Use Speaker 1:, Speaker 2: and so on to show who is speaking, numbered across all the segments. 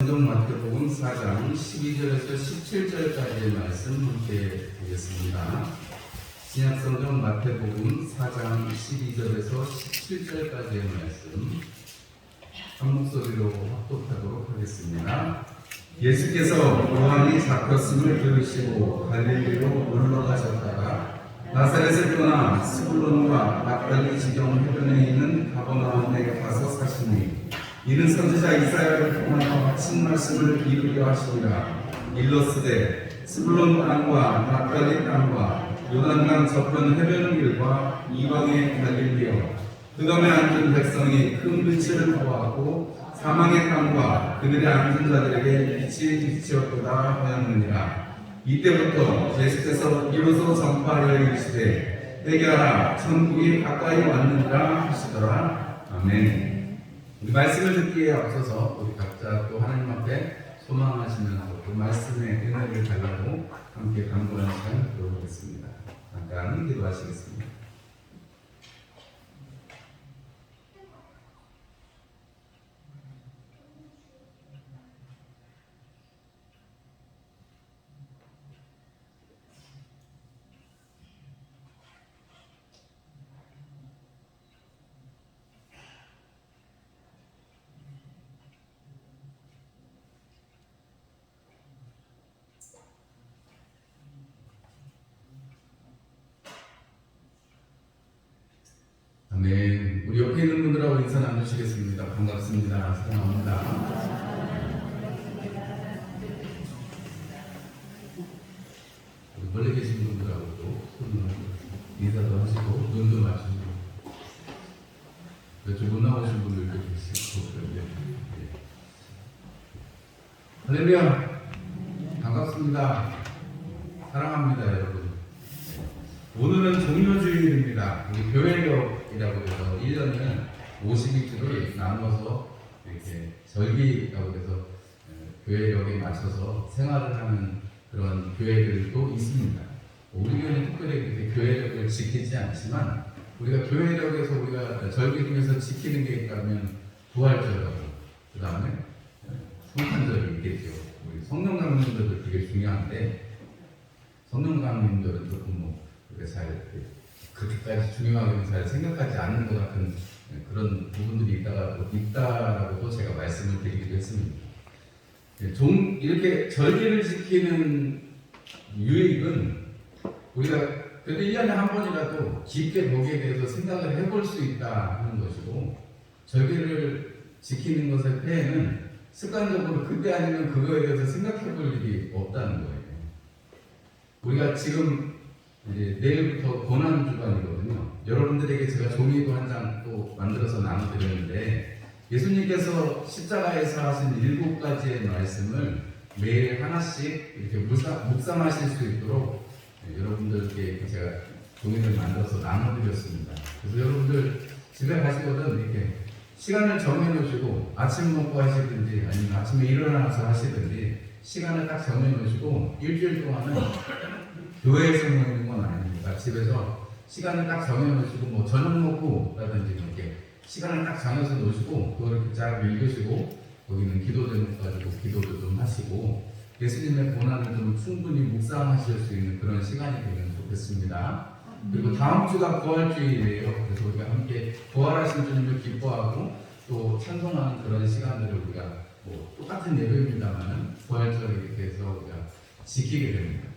Speaker 1: 성경 마태복음 4장 12절에서 17절까지의 말씀 함께 보겠습니다. 신약성경 마태복음 4장 12절에서 17절까지의 말씀 한 목소리로 합독하도록 하겠습니다. 예수께서 요한이 잡혔음을 들으시고 갈릴리로 놀러 가셨다가 나사렛을 떠나 스불론과 납달리 지경 해변에 있는 가버나움에 가서 사시니 이는 선지자 이사야를 통하여 하신 말씀을 이루려 하시니라. 일러스되 스불론 땅과 납달리 땅과 요단강 저편 해변길과 이방의 갈릴리여 그덤에 앉은 백성이 큰 빛을 보았고 사망의 땅과 그들의 앉은 자들에게 빛이 비치었도다 하였느니라. 이때부터 예수께서 비로소 전파하여 이르시되 회개하라 천국이 가까이 왔느니라 하시더라. 아멘. 이 말씀을 듣기에 앞서서 우리 각자 또 하나님 앞에 소망하시는 하고 그 말씀의 은혜를 달라고 함께 간구하는 시간 들어보겠습니다. 잠깐 기도하시겠습니다. 아멘. 우리 옆에 있는 분들하고 인사 나누시겠습니다. 반갑습니다. 사랑합니다. 우리 멀리 계신 분들하고도 손으로 인사도 하시고 눈도 맞추시고 몇 주 못 나오신 분들도 계시고 그런데 할렐루야. 반갑습니다. 사랑합니다, 여러분. 오늘은 종료주일입니다. 우리 교회력이라고 해서 1년을 52주를 나눠서 이렇게 절기라고 해서 교회력에 맞춰서 생활을 하는 그런 교회들도 있습니다. 우리 교회는 특별히 그렇게 교회력을 지키지 않지만 우리가 교회력에서 우리가 절기 중에서 지키는 게 있다면 부활절하고 그 다음에 성탄절이 있겠죠. 우리 성령 강림절도 되게 중요한데 성령 강림절은 조금 잘 그렇게까지 중요하게 잘 생각하지 않는 것 같은 그런 부분들이 있다라고도 제가 말씀을 드리기도 했습니다. 이렇게 절기를 지키는 유익은 우리가 그래도 1년에 한 번이라도 깊게 거기에 대해서 생각을 해볼 수 있다 하는 것이고, 절기를 지키는 것의 폐해는 습관적으로 그때 아니면 그거에 대해서 생각해 볼 일이 없다는 거예요. 우리가 지금 이제 내일부터 고난주간이거든요. 여러분들에게 제가 종이도 한 장 또 만들어서 나눠드렸는데, 예수님께서 십자가에서 하신 7가지의 말씀을 매일 하나씩 이렇게 묵상하실 수 있도록 여러분들께 제가 종이를 만들어서 나눠드렸습니다. 그래서 여러분들 집에 가시거든 이렇게 시간을 정해놓으시고 아침 먹고 하시든지 아니면 아침에 일어나서 하시든지 시간을 딱 정해놓으시고 일주일 동안은 교회에서 모이는 건 아닙니다. 집에서 시간을 딱 정해놓으시고 뭐 저녁 먹고 라든지 이렇게 시간을 딱 정해서 놓으시고 그걸 이렇게 쫙 읽으시고 거기는 기도 제목 가지고 기도도 좀 하시고 예수님의 고난을 좀 충분히 묵상하실 수 있는 그런 시간이 되면 좋겠습니다. 그리고 다음 주가 부활주일이에요. 그래서 우리가 함께 부활하신 주님을 기뻐하고 또 찬송하는 그런 시간들을 우리가 뭐 똑같은 예배입니다만 부활절에 이렇게 해서 우리가 지키게 됩니다.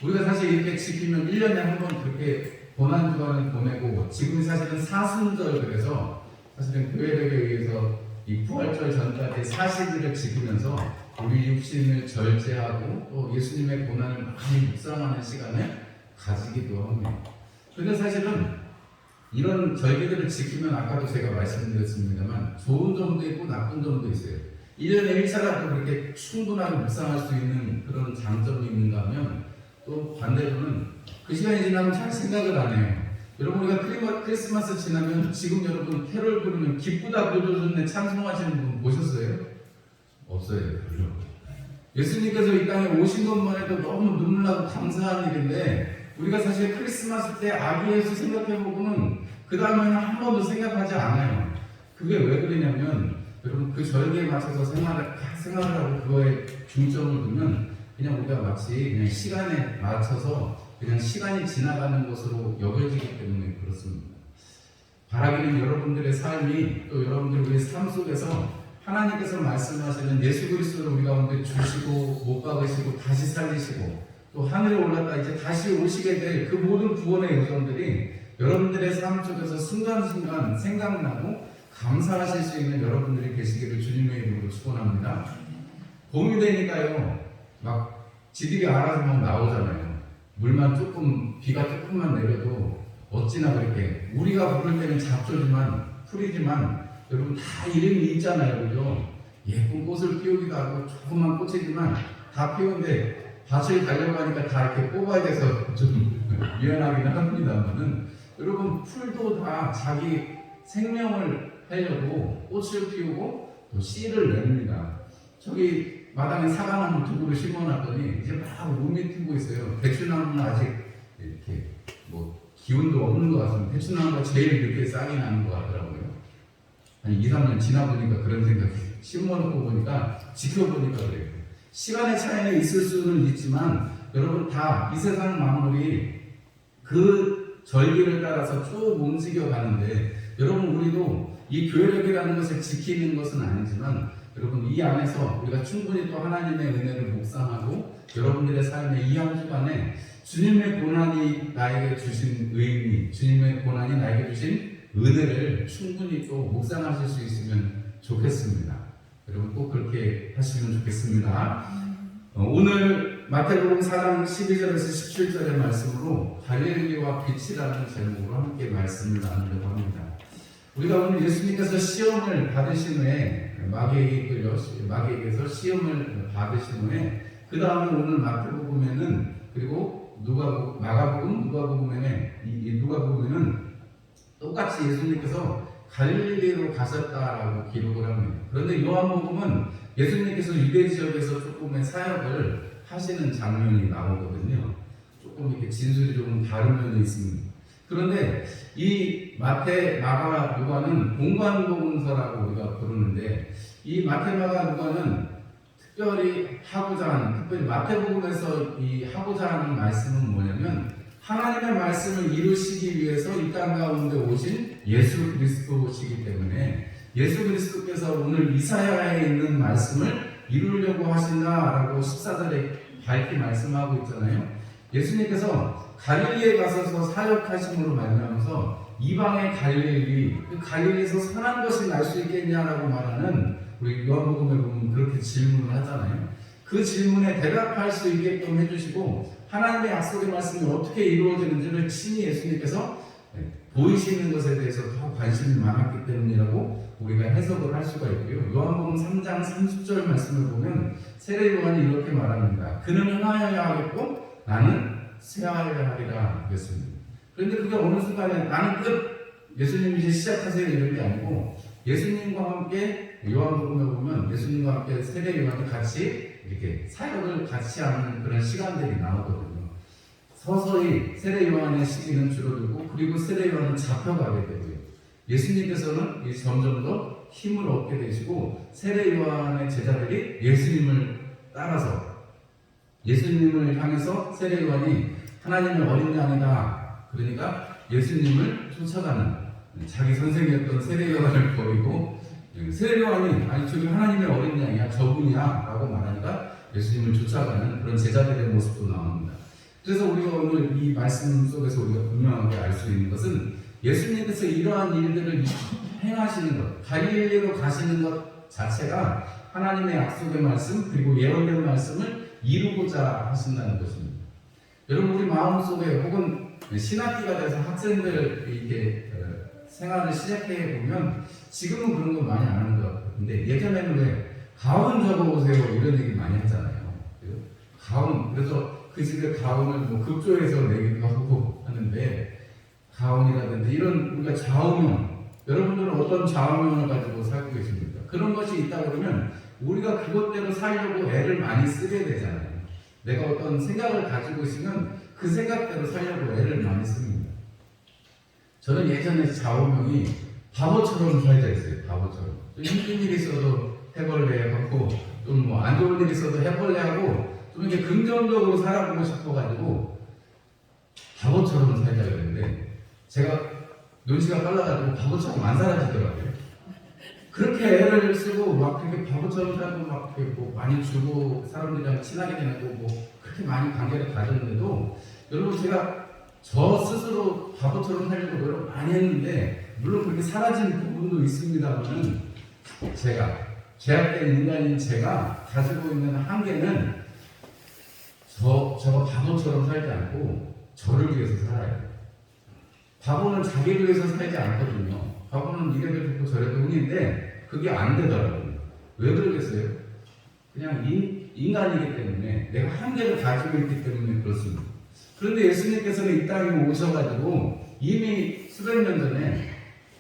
Speaker 1: 우리가 사실 이렇게 지키면 1년에 한 번 그렇게 고난주간을 보내고 지금 사실은 사순절, 그래서 사실은 교회력에 의해서 이 부활절 전까지 40일을 지키면서 우리 육신을 절제하고 또 예수님의 고난을 많이 묵상하는 시간을 가지기도 합니다. 그런데 사실은 이런 절기들을 지키면 아까도 제가 말씀드렸습니다만 좋은 점도 있고 나쁜 점도 있어요. 1년에 1차라도 그렇게 충분하게 묵상할 수 있는 그런 장점이 있는가 하면 또 반대로는 그 시간이 지나면 잘 생각을 안 해요. 여러분 우리가 크리스마스 지나면 지금 여러분 캐롤 부르면 기쁘다 부르는 찬송하시는 분 보셨어요? 없어요. 별로. 예수님께서 이 땅에 오신 것만 해도 너무 눈물나고 감사한 일인데 우리가 사실 크리스마스 때 아기 예수 생각해보고는 그 다음에는 한 번도 생각하지 않아요. 그게 왜 그러냐면 여러분 그 절기에 맞춰서 생활을 생각을 하고 그거에 중점을 두면 그냥 우리가 마치 그냥 시간에 맞춰서 그냥 시간이 지나가는 것으로 여겨지기 때문에 그렇습니다. 바라기는 여러분들의 삶이 또 여러분들의 삶 속에서 하나님께서 말씀하시는 예수 그리스도를 우리 가운데 주시고 못 박으시고 다시 살리시고 또 하늘에 올랐다 이제 다시 오시게 될 그 모든 구원의 여정들이 여러분들의 삶 속에서 순간순간 생각나고 감사하실 수 있는 여러분들이 계시기를 주님의 이름으로 축원합니다. 봄이 되니까요, 막 지들이 알아서 막 나오잖아요. 물만 조금, 비가 조금만 내려도 어찌나 그렇게 우리가 부를 때는 잡초지만 풀이지만 여러분 다 이름이 있잖아요, 그죠? 예쁜 꽃을 피우기도 하고 조그만 꽃이지만 다 피우는데 밭을 가려고 하니까 다 이렇게 뽑아야 돼서 좀 미안하기는 합니다만은 여러분 풀도 다 자기 생명을 하려고 꽃을 피우고 또 씨를 냅니다. 저기 마당에 사과나무 두 그루 심어놨더니 이제 막 몸이 튀고 있어요. 대추나무는 아직 이렇게 뭐 기운도 없는 것 같습니다. 대추나무가 제일 늦게 싹이 나는 것 같더라고요. 한 2, 3년 지나보니까 그런 생각이 심어놓고 보니까 지켜보니까 그래요. 시간의 차이는 있을 수는 있지만 여러분 다 이 세상 만물이 그 절기를 따라서 쭉 움직여 가는데 여러분 우리도 이 교회력이라는 것을 지키는 것은 아니지만 여러분 이 안에서 우리가 충분히 또 하나님의 은혜를 묵상하고 여러분들의 삶의 이 한 주간에 주님의 고난이 나에게 주신 의미, 주님의 고난이 나에게 주신 은혜를 충분히 또 묵상하실 수 있으면 좋겠습니다. 여러분 꼭 그렇게 하시면 좋겠습니다. 오늘 마태복음 4장 12절에서 17절의 말씀으로 갈릴리와 빛이라는 제목으로 함께 말씀을 나누려고 합니다. 우리가 오늘 예수님께서 시험을 받으신 후에 마귀에게서 시험을 받으신 후에 그 다음에 오늘 마태복음에는 그리고 누가복음에는 똑같이 예수님께서 갈릴리로 가셨다라고 기록을 합니다. 그런데 요한복음은 예수님께서 유대 지역에서 조금의 사역을 하시는 장면이 나오거든요. 조금 이렇게 진술이 조금 다른 면이 있습니다. 그런데 이 마태, 마가, 누가는 공관복음서라고 우리가 부르는데 이 마태, 마가, 누가는 특별히 마태복음에서 이 하고자 하는 말씀은 뭐냐면 하나님의 말씀을 이루시기 위해서 이 땅 가운데 오신 예수 그리스도시기 때문에 예수 그리스도께서 오늘 이사야에 있는 말씀을 이루려고 하신다라고 14절에 밝히 말씀하고 있잖아요. 예수님께서 갈릴리에 가셔서 사역하심으로 말미암아서 이방의 갈릴리, 그 갈릴리에서 선한 것이 날 수 있겠냐라고 말하는 우리 요한복음에 보면 그렇게 질문을 하잖아요. 그 질문에 대답할 수 있게끔 해주시고 하나님의 약속의 말씀이 어떻게 이루어지는지를 친히 예수님께서 보이시는 것에 대해서 더 관심이 많았기 때문이라고 우리가 해석을 할 수가 있고요. 요한복음 3장 30절 말씀을 보면 세례 요한이 이렇게 말합니다. 그는 흥하여야 하겠고 나는 쇠하여야 하리라 그랬습니다. 그런데 그게 어느 순간에 나는 끝! 예수님이 이제 시작하세요 이런 게 아니고 예수님과 함께 요한복음에 보면 예수님과 함께 세례 요한이 같이 이렇게 사역을 같이 하는 그런 시간들이 나오거든요. 서서히 세례 요한의 시기는 줄어들고 그리고 세례 요한은 잡혀가게 되고요. 예수님께서는 점점 더 힘을 얻게 되시고 세례 요한의 제자들이 예수님을 따라서 예수님을 향해서 세례 요한이 하나님의 어린 양이다. 그러니까 예수님을 쫓아가는 자기 선생이었던 세례 요한을 버리고 세례 요한이 아니 저기 하나님의 어린 양이야 저분이야 라고 말하니까 예수님을 쫓아가는 그런 제자들의 모습도 나옵니다. 그래서 우리가 오늘 이 말씀 속에서 우리가 분명하게 알 수 있는 것은 예수님께서 이러한 일들을 행하시는 것, 갈릴리로 가시는 것 자체가 하나님의 약속의 말씀 그리고 예언된 말씀을 이루고자 하신다는 것입니다. 여러분 우리 마음속에 혹은 신학기가 돼서 학생들 이렇게 생활을 시작해 보면 지금은 그런 거 많이 안 하는 것 같아요. 근데 예전에는 왜 가운 적어보세요 이런 얘기 많이 하잖아요. 가운 그래서 그 집에 가운을 뭐 급조해서 내기도 하고 하는데 가운이라든지 이런 우리가 좌우명 여러분들은 어떤 좌우명을 가지고 살고 계십니까? 그런 것이 있다 그러면 우리가 그것대로 살려고 애를 많이 쓰게 되잖아요. 내가 어떤 생각을 가지고 있으면 그 생각대로 살려고 애를 많이 씁니다. 저는 예전에 좌우명이 바보처럼 살자 했어요. 바보처럼. 힘든 일이 있어도 해볼래 하고 좀 뭐 안 좋은 일 있어도 해볼래 하고 좀 이렇게 긍정적으로 살아보고 싶어가지고 바보처럼 살자 그랬는데 제가 눈치가 빨라가지고 바보처럼 안 살아지더라고요. 그렇게 애를 쓰고 막 그렇게 바보처럼 살고 막 이렇게 뭐 많이 주고 사람들이랑 친하게 지내고 뭐 그렇게 많이 관계를 가졌는데도 여러분 제가 저 스스로 바보처럼 살려고 노력 많이 했는데 물론 그렇게 사라진 부분도 있습니다만은 제가 죄악된 인간인 제가 가지고 있는 한계는 저거 바보처럼 살지 않고 저를 위해서 살아요. 바보는 자기를 위해서 살지 않거든요. 바보는 이래도 좋고 저래도 흥인데 그게 안 되더라고요. 왜 그러겠어요? 그냥 인간이기 때문에 내가 한계를 가지고 있기 때문에 그렇습니다. 그런데 예수님께서는 이 땅에 오셔가지고 이미 수백 년 전에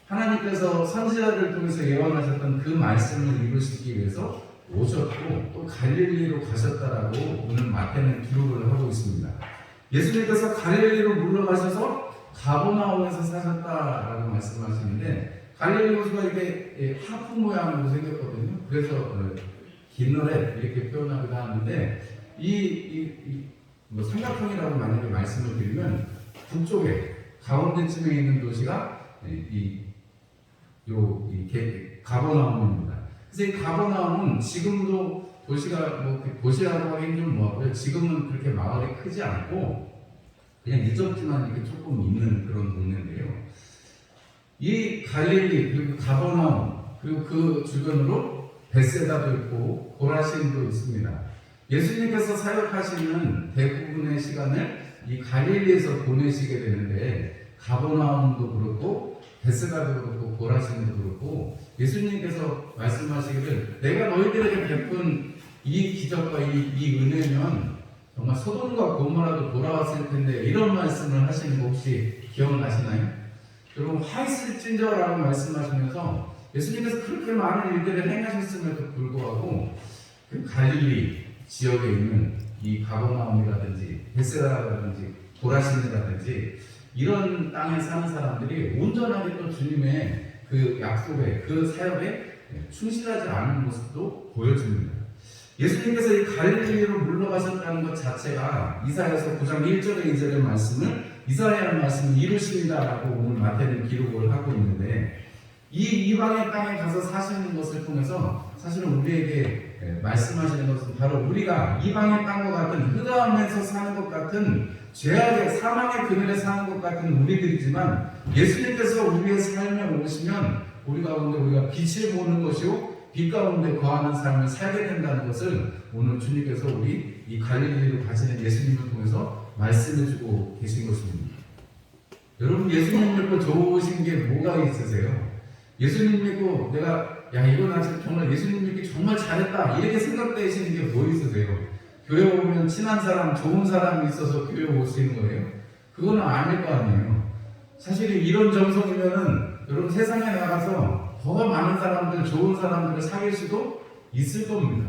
Speaker 1: 하나님께서 선지자를 통해서 예언하셨던 그 말씀을 이루시기 위해서 오셨고 또 갈릴리로 가셨다라고 오늘 마태는 기록을 하고 있습니다. 예수님께서 갈릴리로 물러가셔서 가버나움에서 사셨다라고 말씀하시는데 갈릴리 호수가 이렇게 하프 모양으로 생겼거든요. 그래서 긴너렛 이렇게 표현하기도 하는데 뭐 삼각형이라고 만약에 말씀을 드리면 북쪽에 가운데쯤에 있는 도시가 가버나움입니다. 그래서 이 가버나움은 지금도 도시가 뭐 도시라고 하긴 좀 뭐하고요. 지금은 그렇게 마을이 크지 않고 그냥 유적지만 이렇게 조금 있는 그런 동네인데요. 이 갈릴리 그리고 가버나움 그리고 그 주변으로 벳세다도 있고 고라신도 있습니다. 예수님께서 사역하시는 대부분의 시간을 이 갈릴리에서 보내시게 되는데 가버나움도 그렇고 벳세다도 그렇고 고라신도 그렇고 예수님께서 말씀하시기를 내가 너희들에게 베푼 이 기적과 이 은혜면 정말 소돔과 고모라도 돌아왔을 텐데 이런 말씀을 하시는 거 혹시 기억나시나요? 여러분 화있을진저라고 말씀하시면서 예수님께서 그렇게 많은 일들을 행하셨음에도 불구하고 그 갈릴리 지역에 있는 이 가버나움이라든지 벳세다라든지 고라신이라든지 이런 땅에 사는 사람들이 온전하게 또 주님의 그 약속에 그 사역에 충실하지 않은 모습도 보여줍니다. 예수님께서 이 갈릴리로 물러가셨다는 것 자체가 이사야서 9장 1절에 2절의 말씀을 이사야의 말씀을 이루십니다라고 오늘 마태는 기록을 하고 있는데 이 이방의 땅에 가서 사시는 것을 통해서 사실은 우리에게 말씀하시는 것은 바로 우리가 이방의 땅과 같은 흑암에서 사는 것 같은 죄악의 사망의 그늘에 사는 것 같은 우리들이지만 예수님께서 우리의 삶에 오시면 우리 가운데 우리가 빛을 보는 것이요 빛 가운데 거하는 삶을 살게 된다는 것을 오늘 주님께서 우리 이 갈릴리로 가시는 예수님을 통해서 말씀해주고 계신 것입니다. 여러분 예수님 믿고 좋으신 게 뭐가 있으세요? 예수님 믿고 내가 이거 나 정말 예수님 믿기 정말 잘했다 이렇게 생각되시는 게 뭐 있으세요? 교회 오면 친한 사람, 좋은 사람이 있어서 교회 오시는 거예요? 그거는 아닐 거 아니에요. 사실 이런 정성이면은 여러분 세상에 나가서 더 많은 사람들, 좋은 사람들을 사귈 수도 있을 겁니다.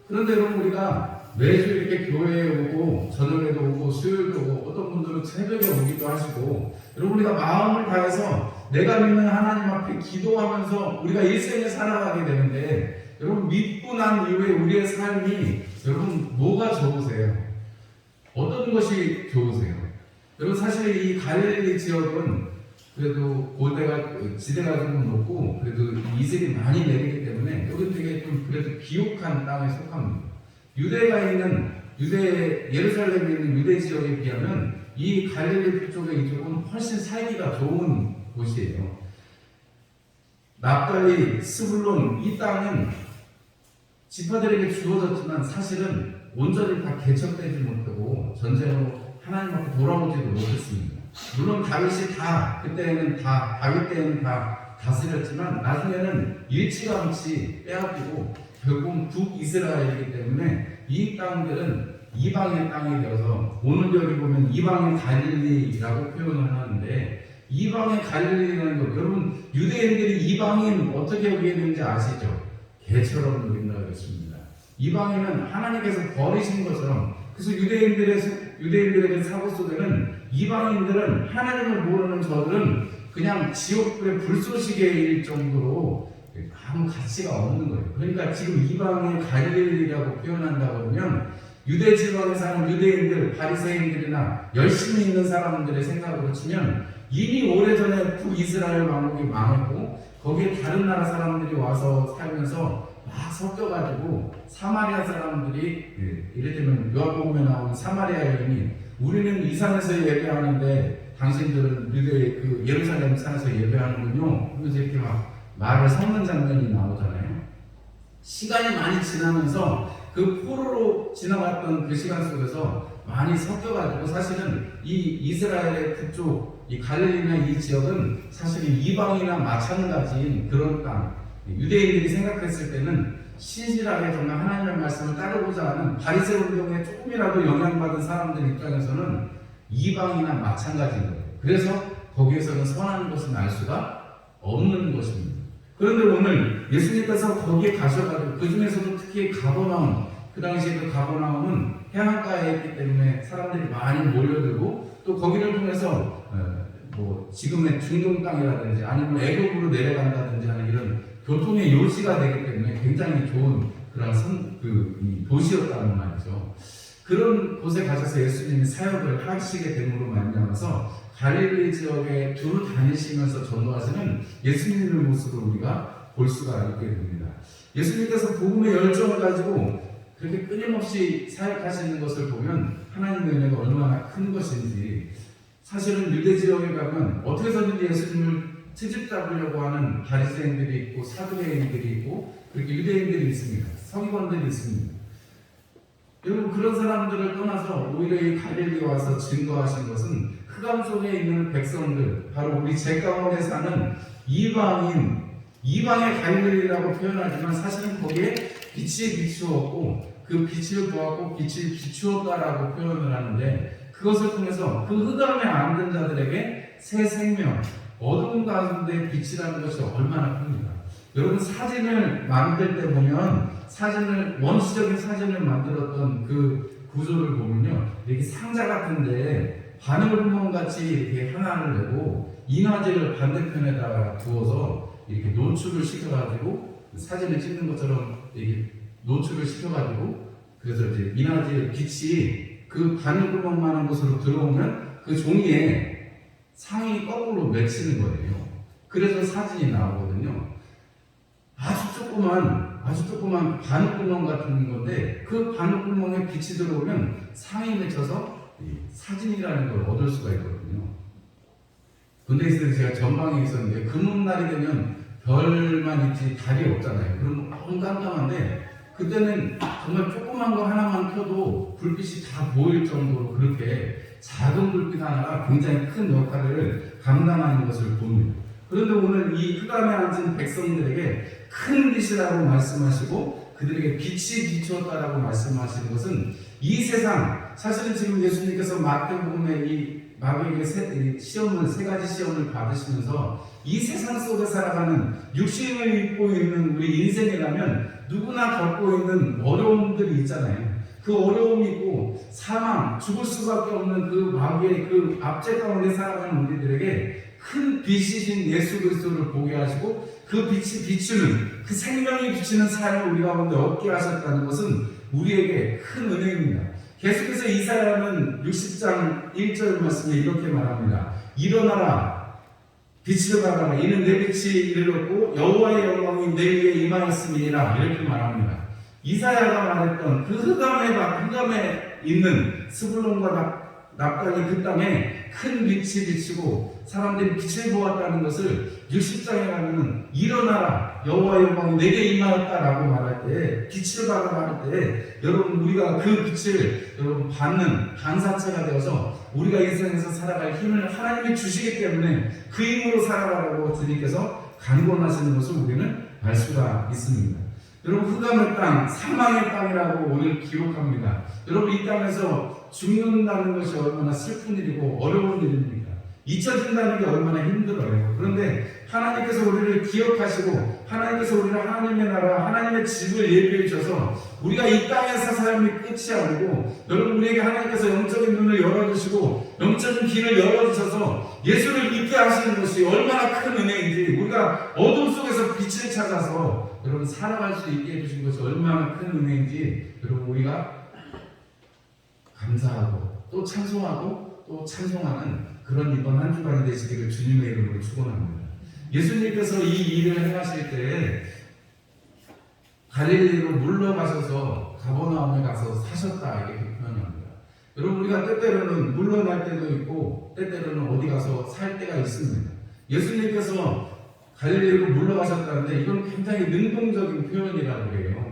Speaker 1: 그런데 여러분 우리가 매주 이렇게 교회에 오고 저녁에도 오고 수요일도 오고 어떤 분들은 새벽에 오기도 하시고 여러분 우리가 마음을 다해서 내가 믿는 하나님 앞에 기도하면서 우리가 일생을 살아가게 되는데 여러분 믿고 난 이후에 우리의 삶이 여러분 뭐가 좋으세요? 어떤 것이 좋으세요? 여러분 사실 이 갈릴리 지역은 그래도 지대가 좀 높고 그래도 이슬이 많이 내리기 때문에 여기 되게 좀 그래도 비옥한 땅에 속합니다. 예루살렘에 있는 유대 지역에 비하면 이 갈릴리 쪽의 이쪽은 훨씬 살기가 좋은 곳이에요. 납달리, 스불론 이 땅은 지파들에게 주어졌지만 사실은 온전히 다 개척되지 못하고 전쟁으로 하나님 앞에 돌아오지도 못했습니다. 물론 다윗이 다윗 때에는 다 다스렸지만 나중에는 일찌감치 빼앗기고 결국 북이스라엘이기 때문에 이 땅들은 이방의 땅이 되어서 오늘 여기 보면 이방의 갈릴리라고 표현을 하는데 이방의 갈릴리라는 것 여러분 유대인들이 이방인 어떻게 여기게 되는지 아시죠? 개처럼 여긴다고 했습니다. 이방인은 하나님께서 버리신 것처럼 그래서 유대인들에게 사고 속에는 이방인들은 하나님을 모르는 저들은 그냥 지옥불의 불쏘시개일 정도로 아무 가치가 없는 거예요. 그러니까 지금 이방의 갈릴리라고 표현한다 그러면 유대 지방에 사는 유대인들, 바리새인들이나 열심히 있는 사람들의 생각으로 치면 이미 오래전에 북이스라엘 왕국이 망했고 거기에 다른 나라 사람들이 와서 살면서 막 섞여가지고 사마리아 사람들이 이를테면 요한복음에 나오는 사마리아 여인이 우리는 이 산에서 예배하는데 당신들은 유대 그 예루살렘 산에서 예배하는군요. 그래서 이렇게 막 말을 섞는 장면이 나오잖아요. 시간이 많이 지나면서 그 포로로 지나갔던 그 시간 속에서 많이 섞여가지고 사실은 이 이스라엘의 그쪽 이 갈릴리나 이 지역은 사실은 이방이나 마찬가지인 그런 땅. 유대인들이 생각했을 때는 신실하게 정말 하나님의 말씀을 따르고자 하는 바리새 운동에 조금이라도 영향받은 사람들 입장에서는 이방이나 마찬가지인 거예요. 그래서 거기에서는 선한 것을 알 수가 없는 것입니다. 그런데 오늘 예수님께서 거기에 가셔가지고 그 중에서도 특히 가버나움, 그 당시에 그 가버나움은 해안가에 있기 때문에 사람들이 많이 몰려들고 또 거기를 통해서 뭐 지금의 중동 땅이라든지 아니면 애굽으로 내려간다든지 하는 이런 교통의 요지가 되기 때문에 굉장히 좋은 그런 도시였다는 말이죠. 그런 곳에 가셔서 예수님이 사역을 하시게 됨으로 말미암아서 갈릴리 지역에 두루 다니시면서 전도하시는 예수님의 모습을 우리가 볼 수가 있게 됩니다. 예수님께서 복음의 열정을 가지고 그렇게 끊임없이 사역하시는 것을 보면 하나님의 은혜가 얼마나 큰 것인지, 사실은 유대 지역에 가면 어떻게 해서든지 예수님을 트집 잡으려고 하는 바리새인들이 있고 사두개인들이 있고 그렇게 유대인들이 있습니다. 서기관들이 있습니다. 여러분, 그런 사람들을 떠나서 오히려 이 갈릴리에 와서 증거하신 것은 흑암 속에 있는 백성들, 바로 우리 제 가운데 사는 이방의 갈릴리라고 표현하지만 사실은 거기에 빛이 비추었고 그 빛을 보았고 빛이 비추었다라고 표현을 하는데, 그것을 통해서 그 흑암에 앉은 자들에게 새 생명, 어두운 가운데 빛이라는 것이 얼마나 큽니다. 여러분, 사진을 만들 때 보면 원시적인 사진을 만들었던 그 구조를 보면요, 이렇게 상자 같은데 바늘구멍 같이 이렇게 하나를 내고 인화제를 반대편에다가 두어서 이렇게 노출을 시켜가지고 사진을 찍는 것처럼 이렇게 노출을 시켜가지고, 그래서 이제 인화제 빛이 그 바늘구멍만한 곳으로 들어오면 그 종이에 상이 거꾸로 맺히는 거예요. 그래서 사진이 나오거든요. 아주 조그만 바늘구멍 같은 건데 그 바늘구멍에 빛이 들어오면 상이 맺혀서 사진이라는 걸 얻을 수가 있거든요. 군대에 있을 때 제가 전방에 있었는데 금음날이 되면 별만 있지 달이 없잖아요. 그럼 너무 깜깜한데 그때는 정말 조그만 거 하나만 켜도 불빛이 다 보일 정도로 그렇게 작은 불빛 하나가 굉장히 큰 역할을 감당하는 것을 봅니다. 그런데 오늘 이 흑암에 앉은 백성들에게 큰 빛이라고 말씀하시고 그들에게 빛이 비추었다라고 말씀하시는 것은 이 세상, 사실은 지금 예수님께서 마태복음에 이 마귀에게 세 가지 시험을 받으시면서 이 세상 속에 살아가는 육신을 입고 있는 우리 인생이라면 누구나 겪고 있는 어려움들이 있잖아요. 그 어려움이 있고 사망, 죽을 수밖에 없는 그 마귀의 그 압제 가운데 살아가는 우리들에게 큰 빛이신 예수 그리스도를 보게 하시고 그 빛이 비추는, 그 생명이 비추는 삶을 우리 가운데 얻게 하셨다는 것은 우리에게 큰 은혜입니다. 계속해서 이사야는 60장 1절 말씀에 이렇게 말합니다. 일어나라, 빛을 발하라. 이는 내 빛이 이르렀고 여호와의 영광이 내 위에 임하였음이니라. 이렇게 말합니다. 이사야가 말했던 그 흑암에 있는 스불론과 납달리 그 땅에 큰 빛이 비치고 사람들이 빛을 보았다는 것을 60장에 가면은 일어나라, 여호와의 영광이 내게 임하였다라고 말할 때, 빛을 발하라 할 때, 여러분, 우리가 그 빛을 여러분 받는 반사체가 되어서 우리가 이 세상에서 살아갈 힘을 하나님이 주시기 때문에 그 힘으로 살아가라고 주님께서 간권하시는 것을 우리는 알 수가 있습니다. 여러분, 흑암의 땅, 사망의 땅이라고 오늘 기록합니다. 여러분, 이 땅에서 죽는다는 것이 얼마나 슬픈 일이고 어려운 일입니까? 잊혀진다는 게 얼마나 힘들어요. 그런데 하나님께서 우리를 기억하시고 하나님께서 우리를 하나님의 나라, 하나님의 집을 예비해 주셔서 우리가 이 땅에서 삶이 끝이 아니고 여러분 우리에게 하나님께서 영적인 눈을 열어주시고 영적인 길을 열어주셔서 예수를 믿게 하시는 것이 얼마나 큰 은혜인지 우리가 어둠 속에서 빛을 찾아서 여러분 살아갈 수 있게 해주신 것이 얼마나 큰 은혜인지 여러분 우리가 감사하고 또 찬송하고 또 찬송하는 그런 이번 한 주간이 되시기를 주님의 이름으로 축원합니다. 예수님께서 이 일을 행하실 때 갈릴리로 물러가셔서 가버나움에 가서 사셨다 이렇게 표현합니다. 여러분 우리가 때때로는 물러날 때도 있고 때때로는 어디 가서 살 때가 있습니다. 예수님께서 갈릴리로 물러가셨다는데 이건 굉장히 능동적인 표현이라고 해요.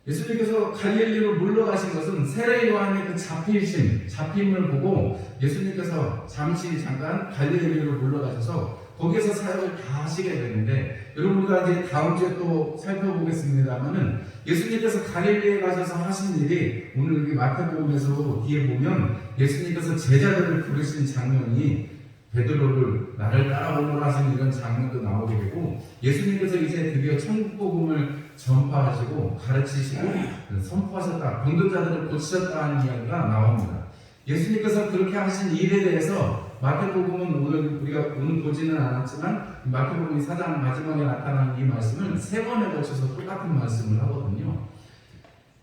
Speaker 1: 예수님께서 갈릴리로 물러가신 것은 세례 요한의 그 잡힘을 보고 예수님께서 잠깐 갈릴리로 물러가셔서 거기에서 사역을 다 하시게 되는데 여러분 우리가 이제 다음 주에 또 살펴보겠습니다만은 예수님께서 갈릴리에 가셔서 하신 일이 오늘 여기 마태복음에서 뒤에 보면 예수님께서 제자들을 부르신 장면이 베드로를 나를 따라오너라 하신 이런 장면도 나오게 되고 예수님께서 이제 드디어 천국복음을 전파하시고 가르치시고 선포하셨다, 병든 자들을 고치셨다 하는 이야기가 나옵니다. 예수님께서 그렇게 하신 일에 대해서 마태복음은 우리가 오늘 보지는 않았지만 마태복음 4장 마지막에 나타나는 이 말씀을 3번에 걸쳐서 똑같은 말씀을 하거든요.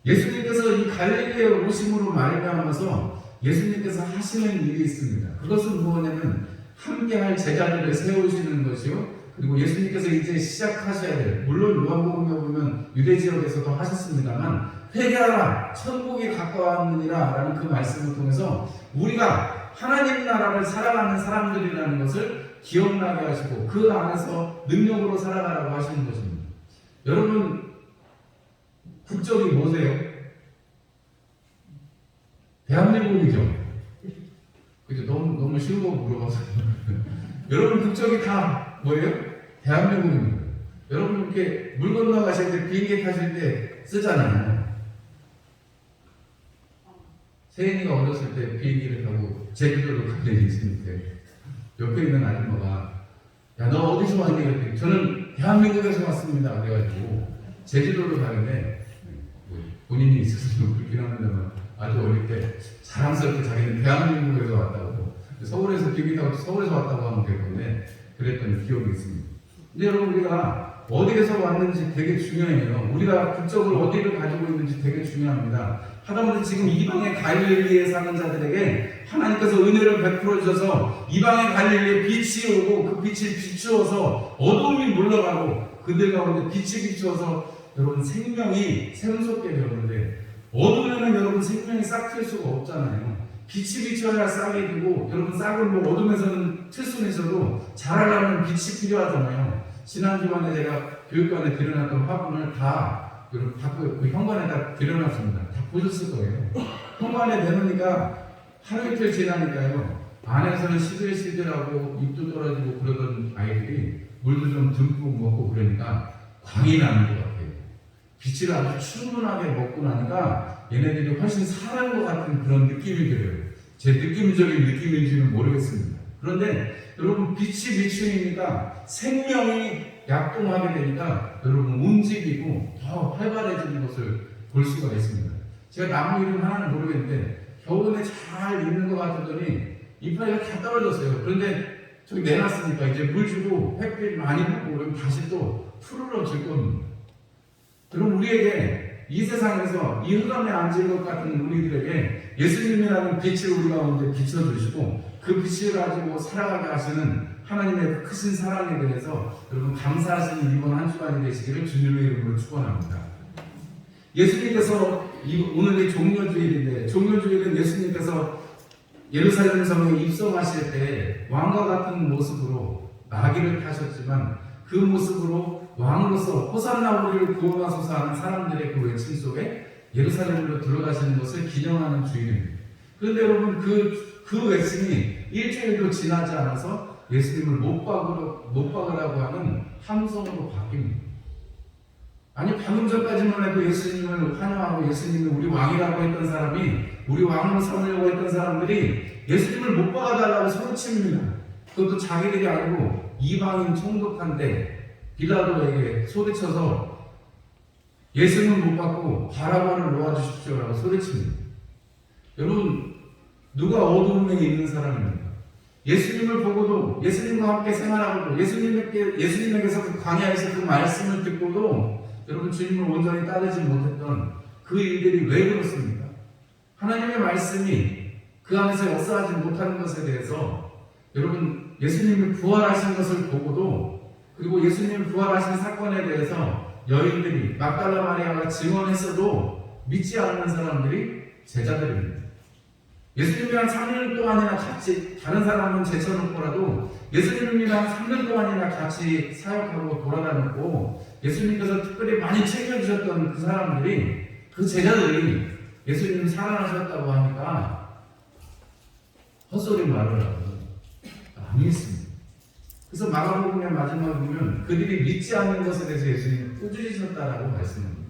Speaker 1: 예수님께서 이 갈릴리에 오심으로 말미암아서 예수님께서 하시는 일이 있습니다. 그것은 무엇냐면 함께할 제자들을 세우시는 것이요. 그리고 예수님께서 이제 시작하셔야 될, 물론 요한복음에 보면 유대 지역에서도 하셨습니다만 회개하라 천국이 가까웠느니라 라는 그 말씀을 통해서 우리가 하나님 나라를 살아가는 사람들이라는 것을 기억나게 하시고 그 안에서 능력으로 살아가라고 하시는 것입니다. 여러분 국적이 뭐세요? 대한민국이죠. 그죠? 너무 쉬운 거 물어봐서 여러분 국적이 다 뭐예요? 대한민국입니다. 여러분 이렇게 물 건너가실 때 비행기 타실 때 쓰잖아요. 세인이가 어렸을 때 비행기를 타고 제주도로 갈 일이 있는데 옆에 있는 아줌마가 야 너 어디서 왔니? 그랬더니 저는 대한민국에서 왔습니다. 그래가지고 제주도로 가는데 본인이 있어서 좀 그렇긴 합니다만 아주 어릴 때 자랑스럽게 자기는 대한민국에서 왔다고 서울에서 비행기 타고 서울에서 왔다고 하면 될 건데 그랬던 기억이 있습니다. 근데 여러분 우리가 어디에서 왔는지 되게 중요해요. 우리가 국적을 어디를 가지고 있는지 되게 중요합니다. 하다못해 지금 이방의 갈릴리에 사는 자들에게 하나님께서 은혜를 베풀어 주셔서 이방의 갈릴리에 빛이 오고 그 빛이 비추어서 어둠이 물러가고 그들 가운데 빛이 비추어서 여러분 생명이 샘솟게 되었는데 어둠에는 여러분 생명이 싹 틀 수가 없잖아요. 빛이 비춰야 싹이 되고 여러분 싹은 뭐 어둠에서는 틀 수는 있어도 자라려면 빛이 필요하잖아요. 지난주간에 제가 교육관에 들여놨던 화분을 다 여러분 그 현관에다 들여놨습니다. 다 보셨을 거예요. 현관에 내놓으니까 하루 이틀 지나니까요. 안에서는 시들시들하고 잎도 떨어지고 그러던 아이들이 물도 좀 듬뿍 먹고 그러니까 광이 나는 것 같아요. 빛을 아주 충분하게 먹고 나니까 얘네들이 훨씬 살아난 것 같은 그런 느낌이 들어요. 제 느낌적인 느낌인지는 모르겠습니다. 그런데 여러분 빛이 비추니까 생명이 약동하게 되니까 여러분 움직이고 더 활발해지는 것을 볼 수가 있습니다. 제가 나무 이름 하나는 모르겠는데 겨우내 잘 있는 것 같더니 이파리가 다 떨어졌어요. 그런데 저기 내놨으니까 이제 물 주고 햇빛 많이 받고 그러면 다시 또 푸르러질 겁니다. 그럼 우리에게 이 세상에서 이 흑암에 앉은 것 같은 우리들에게 예수님이라는 빛을 우리 가운데 비춰주시고 그 빛을 가지고 살아가게 하시는 하나님의 크신 사랑에 대해서 여러분 감사하시는 이번 한 주간이 되시기를 주님의 이름으로 축원합니다. 예수님께서 오늘이 종료주일인데 종료주일은 예수님께서 예루살렘 성에 입성하실 때 왕과 같은 모습으로 나귀를 타셨지만 그 모습으로 왕으로서 호산나 우리를 구원하소서 하는 사람들의 그 외침 속에 예루살렘으로 들어가시는 것을 기념하는 주일입니다. 그런데 여러분 그 외침이 일주일도 지나지 않아서 예수님을 못 박으라고 하는 함성으로 바뀝니다. 아니 방금 전까지만 해도 예수님을 환영하고 예수님을 우리 왕이라고 했던 사람이 우리 왕으로 삼으려고 했던 사람들이 예수님을 못 박아달라고 소리칩니다. 그것도 자기들이 아니고 이방인 총독한테 빌라도에게 소리쳐서 예수는 못 받고 바라바를 놓아주십시오라고 소리칩니다. 여러분, 누가 어두움에 있는 사람입니까? 예수님을 보고도, 예수님과 함께 생활하고도, 예수님에게서 그 광야에서 그 말씀을 듣고도 여러분 주님을 온전히 따르지 못했던 그 일들이 왜 그렇습니까? 하나님의 말씀이 그 안에서 역사하지 못하는 것에 대해서 여러분 예수님이 부활하신 것을 보고도, 그리고 예수님이 부활하신 사건에 대해서 여인들이 막달라 마리아가 증언했어도 믿지 않는 사람들이 제자들입니다. 예수님이랑 3년 동안이나 같이, 다른 사람은 제쳐놓고라도 예수님이랑 3년 동안이나 같이 사역하고 돌아다녔고 예수님께서 특별히 많이 챙겨주셨던 그 사람들이, 그 제자들이 예수님 살아나셨다고 하니까 헛소리 말을 하고 안 믿습니다. 그래서 마가복음의 마지막에 보면 그들이 믿지 않는 것에 대해서 예수님이 꾸짖으셨다라고 말씀합니다.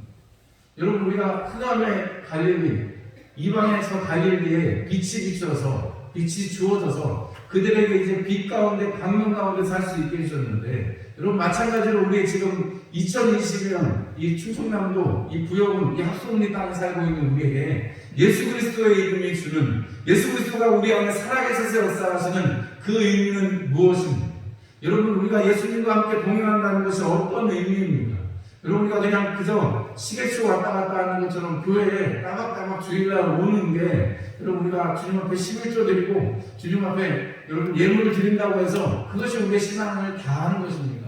Speaker 1: 여러분, 우리가 흑암의 갈릴리, 이방에서 갈릴리에 빛이 비춰서, 빛이 주어져서 그들에게 이제 빛 가운데, 광명 가운데 살 수 있게 해주셨는데, 여러분 마찬가지로 우리 지금 2020년 이 충청남도, 이 부여군, 이 합성리 땅에 살고 있는 우리에게 예수 그리스도의 이름이 주는, 예수 그리스도가 우리 안에 살아계셔서 역사하시는 그 의미는 무엇입니까? 여러분, 우리가 예수님과 함께 동행한다는 것이 어떤 의미입니까? 여러분, 우리가 그냥 그저 시계추 왔다 갔다 하는 것처럼 교회에 따박따박 주일날 오는 게, 여러분 우리가 주님 앞에 11조 드리고 주님 앞에 여러분 예물을 드린다고 해서 그것이 우리의 신앙을 다하는 것입니까?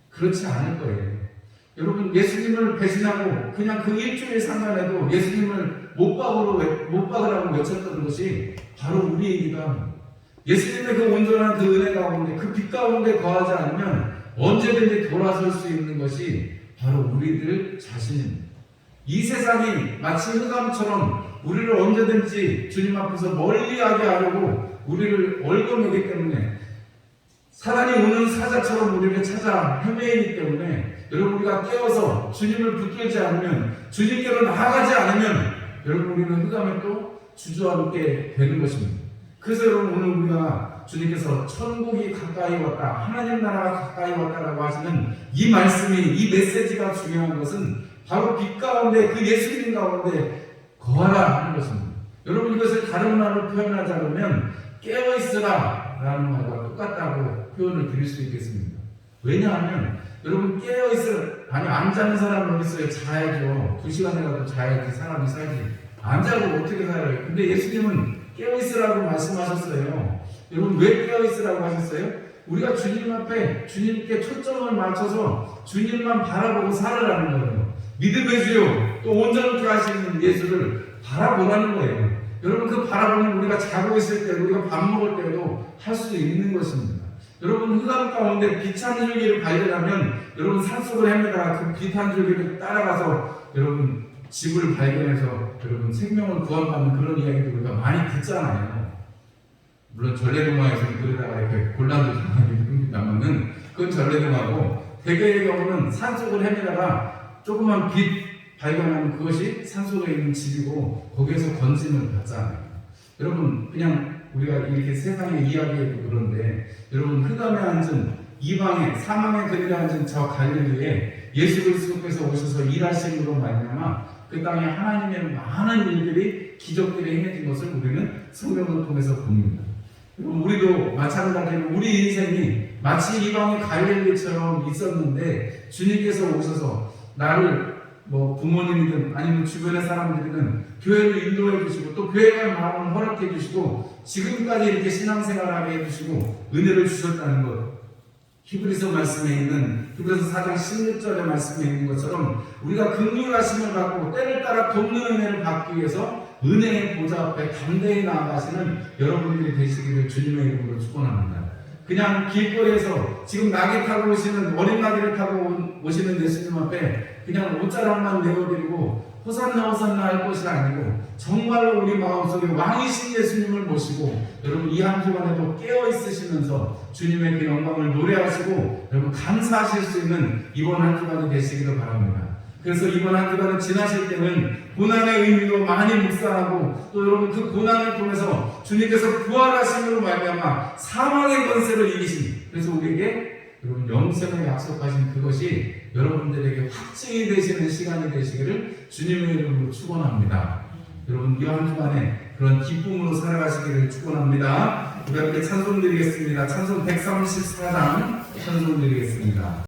Speaker 1: 그렇지 않을 거예요. 여러분, 예수님을 배신하고 그냥 그 일주일 상관에도 예수님을 못 박으라고 외쳤던 것이 바로 우리이기도 합니다. 예수님의 그 온전한 그 은혜 가운데, 그 빛 가운데 거하지 않으면 언제든지 돌아설 수 있는 것이 바로 우리들 자신입니다. 이 세상이 마치 흑암처럼 우리를 언제든지 주님 앞에서 멀리하게 하려고 우리를 얽어매기 때문에, 사단이 오는 사자처럼 우리를 찾아 헤매이기 때문에, 여러분 우리가 깨어서 주님을 붙들지 않으면, 주님께로 나아가지 않으면 여러분 우리는 흑암에 또 주저앉게 되는 것입니다. 그래서 여러분 오늘 우리가 주님께서 천국이 가까이 왔다, 하나님 나라가 가까이 왔다라고 하시는 이 말씀이, 이 메시지가 중요한 것은 바로 빛 가운데, 그 예수님 가운데 거하라 하는 것입니다. 여러분, 이것을 다른 말로 표현하자면 깨어있으라 라는 말과 똑같다고 표현을 드릴 수 있겠습니다. 왜냐하면 여러분, 깨어있을, 아니 안 자는 사람은 어디 있어요? 자야죠. 2시간이라도 자야지 사람이 살지. 안 자고 어떻게 살아요? 근데 예수님은 깨어있으라고 말씀하셨어요. 여러분, 왜 깨어있으라고 하셨어요? 우리가 주님 앞에, 주님께 초점을 맞춰서 주님만 바라보고 살아라는 거예요. 믿음의 주요, 또 온전케 하시는 예수를 바라보라는 거예요. 여러분, 그 바라보면 우리가 자고 있을 때, 우리가 밥 먹을 때도 할 수 있는 것입니다. 여러분, 흑암 가운데 빛 한 줄기를 발견하면 여러분 산속을 헤매다가 그 빛 한 줄기를 따라가서 여러분 집을 발견해서 여러분 생명을 구원받는 그런 이야기도 우리가 많이 듣잖아요. 물론 전래동화에서는 그러다가 이렇게 곤란도 당하기도 합니다만은 그건 전래동화고, 대개의 경우는 산속을 헤매다가 조그만 빛 발견하면 그것이 산속에 있는 집이고 거기에서 건짐을 받잖아요. 여러분, 그냥 우리가 이렇게 세상의 이야기에도 그런데, 여러분 흑암에 앉은, 이방에 사망의 그늘에 앉은 저 갈릴리에 예수 그리스도께서 오셔서 일하심으로 말미암아 그 땅에 하나님의 많은 일들이, 기적들이 행해진 것을 우리는 성경을 통해서 봅니다. 여러분, 우리도 마찬가지로 우리 인생이 마치 이방의 갈릴리처럼 있었는데 주님께서 오셔서 나를 부모님이든 아니면 주변의 사람들이든 교회를 인도해 주시고, 또 교회의 마음을 허락해 주시고, 지금까지 이렇게 신앙생활하게 해 주시고 은혜를 주셨다는 것, 히브리서 말씀에 있는, 히브리서 4장 16절의 말씀에 있는 것처럼 우리가 긍휼하심을 받고 때를 따라 돕는 은혜를 받기 위해서 은혜의 보좌 앞에 담대히 나아가시는 여러분들이 되시기를 주님의 이름으로 축원합니다. 그냥 길거리에서 지금 낙이 타고 오시는, 어린 나귀를 타고 오시는 예수님 앞에 그냥 옷자락만 내어드리고 호산나 호산나 할 것이 아니고, 정말로 우리 마음속에 왕이신 예수님을 모시고 여러분 이 한 주간에도 깨어 있으시면서 주님의 그 영광을 노래하시고 여러분 감사하실 수 있는 이번 한 주간이 되시기를 바랍니다. 그래서 이번 한 주간은 지나실 때는 고난의 의미로 많이 묵상하고 또 여러분 그 고난을 통해서 주님께서 부활하심으로 말미암아 사망의 권세를 이기신, 그래서 우리에게 여러분 영생을 약속하신 그것이 여러분들에게 확증이 되시는 시간이 되시기를 주님의 이름으로 축원합니다. 여러분 이 한 주간에 그런 기쁨으로 살아가시기를 축원합니다. 우리 함께 찬송 드리겠습니다. 찬송 134장 찬송 드리겠습니다.